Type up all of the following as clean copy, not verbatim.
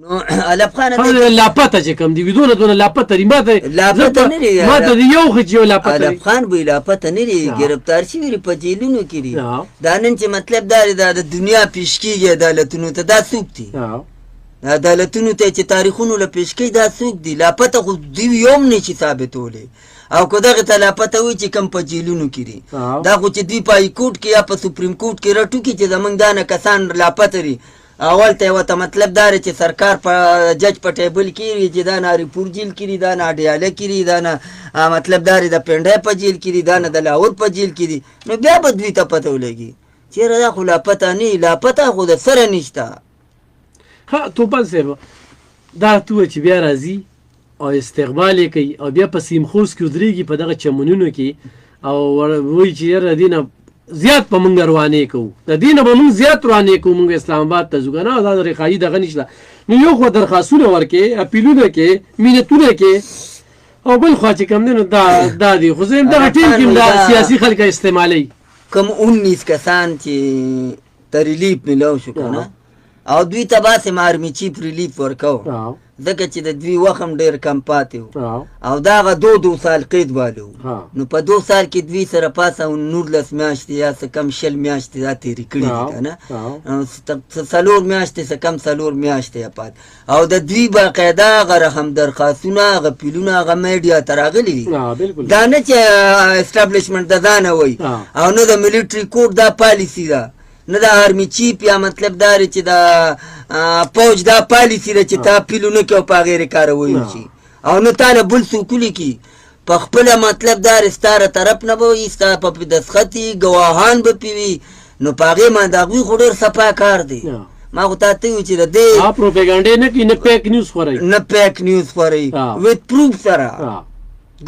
نو علب خان لاپته چې کوم دی دونه لاپته لري ماته نه لري ماته یو خو چې لاپته علب خان به لاپته نه لري گرفتار شوی لري په جیلونو کې دي دا نن چې مطلب دا د دنیا پیش کیږي عدالتونو ته دا څوک دي عدالتونو ته چې تاریخونو له پیش کوي دا څوک دي لاپته خو دوی یوم نه شي ثابتولی او که دغه ته لاپته وي چې کم په جیلونو کې دي دا خو چې دوی په های کورټ کې یا په سپریم کورټ کې رټو کې چې زمونږ دا نه کسان لاپته دي اول ته ورته مطلب دا چې سرکار په جج په ټیبل کې چې دا نه اریپور جیل کې دا نه اډیاله کې دا نه مطلب دا د پنډای په جیل کې دا نه د لاهور په جیل کې نو بیا به دوی ته پته ولګي چېرې دا خو لاپته نه لاپته خو د سره نشته ها توپان صاحب دا تو چې بیا راځي او استقبال یې کوي او بیا په سیم خوست کې ودرېږي په دغه چمنونو کې او وایي چې یاره دې نه زیات په موږ روانې کوو د دې نه به موږ زیات روانې کوو موږ اسلام آباد ته ځو که نه دا د رخایي دغه نشته نو یو خوا درخواستونه ورکې اپیلونه کې مینتونه کې او بل خوا چې کوم دی نو دا دی خو زه یم دغه ټیم کې دا سیاسي خلک استعمالوي کوم 19 کسان چې ته ریلیف میلاو شو که نه او دوی ته باسې آرمي چیف ریلیف ورکو ځکه چې د دوی وخت هم ډېر کم پاتې و او دا هغه 2 سال قید والو نو په 2 سال کې دوی سره پاسه 19 میاشتې یا څه کم 20 میاشتې دا تېرې کړي دي که نه 4 میاشتې څه کم 4 میاشتې یې پاتې او د دوی باقاعده هغه رحم درخواستونه هغه پیلونه هغه میډیا ته راغلي دي دا نه چې اسټابلیشمنټ د ځانه وایي او نه د ملیټري کوډ دا پالیسي ده نه د آرمي چیف یا مطلب دا چې د پوج دا پالیسي ده چې تا پیلونه کې او په هغې یې کارولی شي او نه تا له بل څوک ولیکي په خپله مطلب دا ستا طرف نه به وي ستا په دستخط وي ګواهان به پې وي نو په هغې باندې هغوی خو ډېر صفا کار دی ما خو تا ته وي چې د دې پروپیګنډې نه کوي نه پیک نیوز خپروي نه پیک نیوز خپروي ویت پروف سره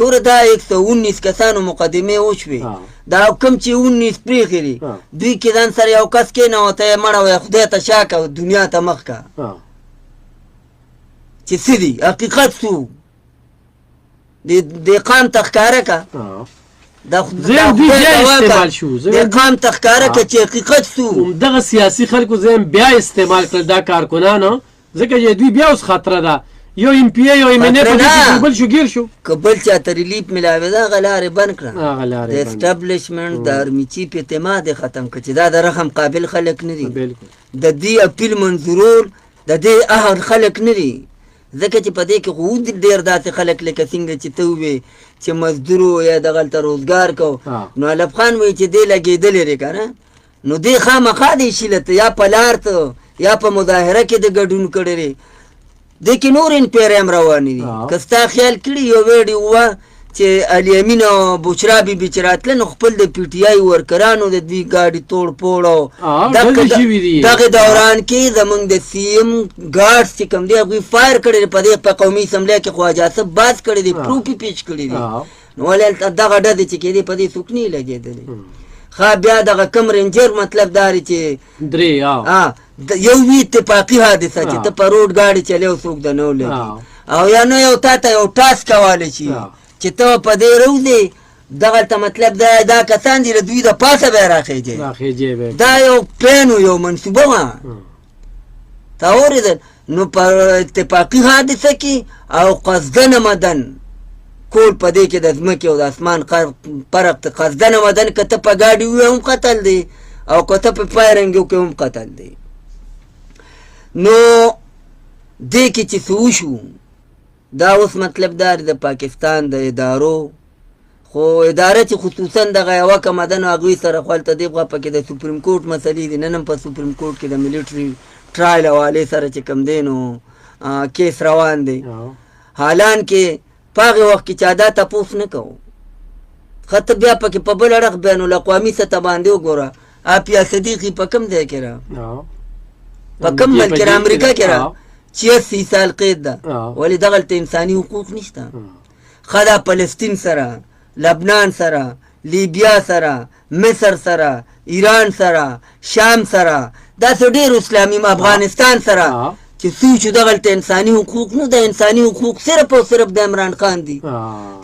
ګوره دا 119 کسانو مقدمې وشوې دا کوم چې 19 پرېښې دي دوی کې ځان سره یو کس کېنه ته یې مړه وایه خدای ته شا که دنیا ته مخ که چې څه دي حقیقت څو دې قام ته ښکاره که دې قام ته ښکاره که چې حقیقت څو دغه سیاسي خلکو زه بیا استعمال کړل دا کارکنانو ځکه چې دوی بیا اوس خطره ده یو ایم پی ای یو ایم ان اف بل شو ګیر شو که بل چاته ریلیف میلاوي دا هغه لارې بند کړه د اسټابلیشمنټ د آرمي چیف اعتماد یې ختم کړه چې دا د رحم قابل خلک نه دي د دې اپیل منظورول د دې اهل خلک نه دي ځکه چې په دې کې خو ډېر داسې خلک لکه څنګه چې ته ووې چې مزدور و یا دغلته روزګار کو نو علب خان وایي چې دې لګېدلې دی که نه نو دې خامخا دې شیله ته یا په لار ته یا په مظاهره کې د ګډون کړی دی دې کې نور انپیرې هم روانې دي که ستا خیال کړي یو ویډیو وه چې علي امین او بشرا بیبي چې راتله نو خپل د پي ټي آی ورکرانو د دوی ګاډي توړ پوړ او دغه دوران کې زمونږ د سی ایم ګارډز چې کوم دی هغوی فایر کړی دی په دې په قومي اسمبلۍ کې خواجه اصف باز کړی دی پروف یې پیش کړي دي نو ولې دغه ډزې چې کېدې په دې څوک نه یې لګېدلې ښه بیا دغه کم رینجر مطلب دا دی چې یو وي اتفاقي حادثه چې ته په روډ ګاډي چلی او څوک د نه ولګي او یا نو یو تا ته یو ټاسک کولی شي چې ته په دې روځې دغلته مطلب دا کسان دي له دوی د پاسه به یې راخېجې دا یو پلان و یو منصوبه وه تا اورېدل نو په اتفاقي حادثه کې او قصدن مدن کول په دې کې د ځمکې او د اسمان فرق ته قصدن مدن که ته په ګاډي وي هم قتل دی او که ته په فایرنګ وکړې هم قتل دی نو دې کې چې څه وشو دا اوس مطلب دا د پاکستان د ادارو خو اداره چې خصوصا دغه یوه کمدن هغوی سره خو هلته دې خوا پکې د سپریم کورټ مسلې دي نن هم په سپریم کورټ کې د ملیټري ټرایل حوالې سره چې کوم دی نو کیس روان دی حالان کې په هغې وخت کې چا دا تپوس نه کوو ښه ته بیا پکې په بل اړخ بین الاقوامي سطح باندې وګوره آپیا صدیقي په کوم ځای کې را په کوم ملک کې را امریکا کې را 86 سال قید ده ولې دغلته انساني حقوق نشته ښه دا فلسطین سره لبنان سره لیبیا سره مصر سره ایران سره شام سره داسې ډېر اسلامي افغانستان سره چې سوچو دغلته انساني حقوق نو د انساني حقوق صرف او صرف د عمران خان دي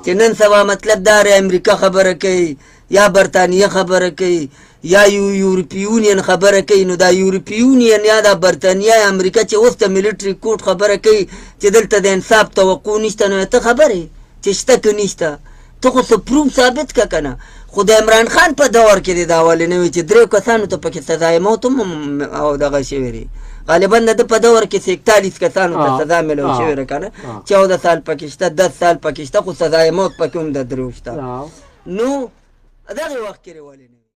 چې نن سبا مطلب دا امریکا خبره کوي یا برطانیه خبره کوي یا یورپی یونین خبره کوي، نو دا یورپی یونین یا دا برطانیه یا امریکا چې اوس د ملیټري کوډ خبره کوي چې دلته د انصاف توقع نشته، نو ته خبرې چې شته که نشته، ته خو څه پروف ثابت که که نه. خو د عمران خان په دور کې د دا ولې نه وي چې 3 کسانو ته پکې سزای موت هم او دغه شوی دی. غالبا د ده په دور کې 41 کسانو ته سزا ملو شوې ده که نه، 14 سال پکې شته، 10 سال پکې شته، خو سزای موت پکې هم د 3 شته. نو دغې وخت کې ولې نه